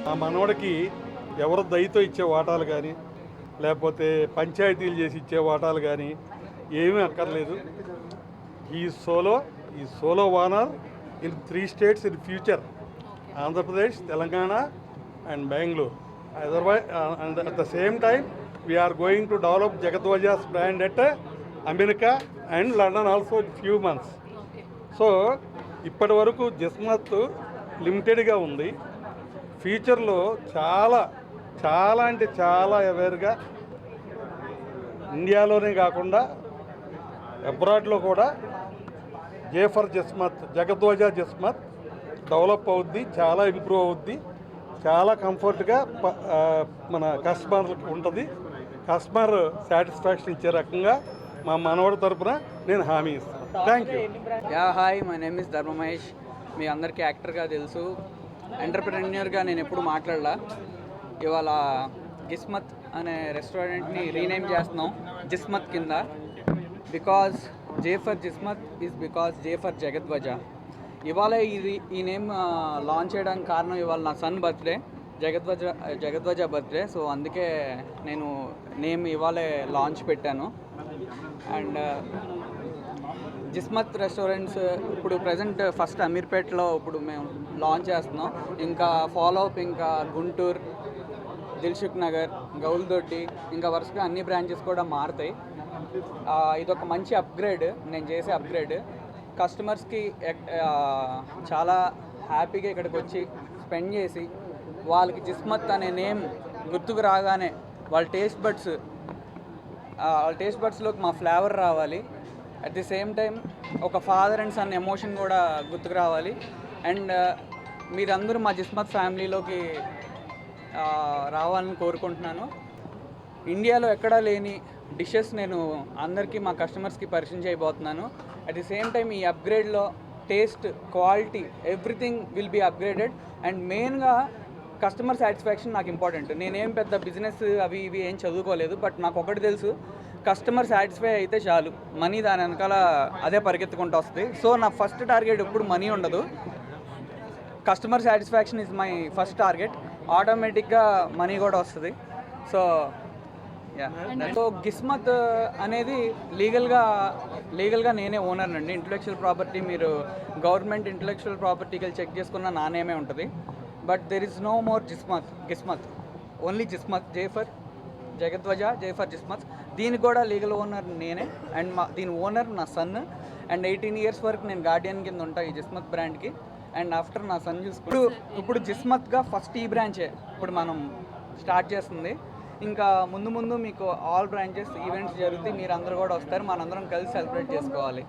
ఆ మనవడికి ఎవరు దయతో ఇచ్చే వాటాలు కానీ లేకపోతే పంచాయతీలు చేసి ఇచ్చే వాటాలు కానీ ఏమీ అక్కర్లేదు. ఈ solo owner in 3 states in future, Andhra Pradesh, Telangana and Bengaluru. Otherwise and at the same time we're going to develop జగద్వజాస్ brand at America and London also few months. So ఇప్పటి వరకు జిస్మత్ లిమిటెడ్గా ఉంది. ఫ్యూచర్లో చాలా చాలా అంటే చాలా అవేర్గా ఇండియాలోనే కాకుండా అబ్రాడ్లో కూడా జేఫర్ జిస్మత్, జగద్వజ జిస్మత్ డెవలప్ అవుద్ది, చాలా ఇంప్రూవ్ అవుద్ది, చాలా కంఫర్ట్గా మన కస్టమర్కి ఉంటుంది. కస్టమర్ సాటిస్ఫాక్షన్ ఇచ్చే రకంగా మా మనవడి తరపున నేను హామీ ఇస్తాను. Thank you. Hi, my name is ధర్మ మహేష్. మీ అందరికీ యాక్టర్గా తెలుసు, ఎంటర్ప్రెన్యూర్గా నేను ఎప్పుడు మాట్లాడలా. ఇవాళ జిస్మత్ అనే రెస్టారెంట్ని రీనేమ్ చేస్తున్నాం జిస్మత్ కింద. Because జేఫర్ Jismat is because జేఫర్ జగద్వజ. ఇవాళ ఈ నేమ్ లాంచ్ చేయడానికి కారణం ఇవాళ నా సన్ బర్త్డే, జగద్వజ బర్త్డే. సో అందుకే నేను నేమ్ ఇవాళే లాంచ్ పెట్టాను. అండ్ జిస్మత్ రెస్టారెంట్స్ ఇప్పుడు ప్రజెంట్ ఫస్ట్ అమీర్పేట్లో ఇప్పుడు మేము లాంచ్ చేస్తున్నాం. ఇంకా ఫాలోఅప్ ఇంకా గుంటూరు, దిల్సుఖ్ నగర్, గౌల్దొడ్డి, ఇంకా వరుసగా అన్ని బ్రాంచెస్ కూడా మారుతాయి. ఇదొక మంచి అప్గ్రేడ్, నేను చేసే అప్గ్రేడ్. కస్టమర్స్కి చాలా హ్యాపీగా ఇక్కడికి వచ్చి స్పెండ్ చేసి వాళ్ళకి జిస్మత్ అనే నేమ్ గుర్తుకు రాగానే వాళ్ళ టేస్ట్ బడ్స్లోకి మా ఫ్లేవర్ రావాలి. అట్ ది సేమ్ టైం ఒక ఫాదర్ అండ్ సన్ ఎమోషన్ కూడా గుర్తుకు రావాలి. అండ్ మీరందరూ మా జిస్మత్ ఫ్యామిలీలోకి రావాలని కోరుకుంటున్నాను. ఇండియాలో ఎక్కడా లేని డిషెస్ నేను అందరికీ మా కస్టమర్స్కి పరిచయం చేయబోతున్నాను. అట్ ది సేమ్ టైం ఈ అప్గ్రేడ్లో taste, quality, everything will be upgraded. And మెయిన్గా కస్టమర్ సాటిస్ఫాక్షన్ నాకు ఇంపార్టెంట్. నేనేం పెద్ద బిజినెస్ అవి ఇవి ఏం చదువుకోలేదు, బట్ నాకు ఒకటి తెలుసు, కస్టమర్ సాటిస్ఫై అయితే చాలు, మనీ దాని వెనకాల అదే పరిగెత్తుకుంటూ వస్తుంది. సో నా ఫస్ట్ టార్గెట్ ఎప్పుడు మనీ ఉండదు, customer satisfaction is my first target. ఆటోమేటిక్గా మనీ కూడా వస్తుంది. సో జిస్మత్ అనేది లీగల్గా నేనే ఓనర్ అండి. ఇంటలెక్చువల్ ప్రాపర్టీ మీరు గవర్నమెంట్ ఇంటలెక్చువల్ ప్రాపర్టీకి వెళ్ళి చెక్ చేసుకున్న నా నేమే ఉంటుంది. But there is no more Jismat, only Jismat, జేఫర్ జగద్వజ, జేఫర్ జిస్మత్. దీనికి కూడా లీగల్ ఓనర్ నేనే. అండ్ దీని ఓనర్ నా సన్. అండ్ 18 years వరకు నేను గార్డియన్ కింద ఉంటాను ఈ జిస్మత్ బ్రాండ్కి. అండ్ ఆఫ్టర్ నా సన్ ఇప్పుడు జిస్మత్గా ఫస్ట్ ఈ బ్రాంచే ఇప్పుడు మనం స్టార్ట్ చేస్తుంది. ఇంకా ముందు మీకు ఆల్ బ్రాంచెస్ ఈవెంట్స్ జరుగుతాయి, మీరు అందరూ కూడా వస్తారు, మనందరం కలిసి సెలబ్రేట్ చేసుకోవాలి.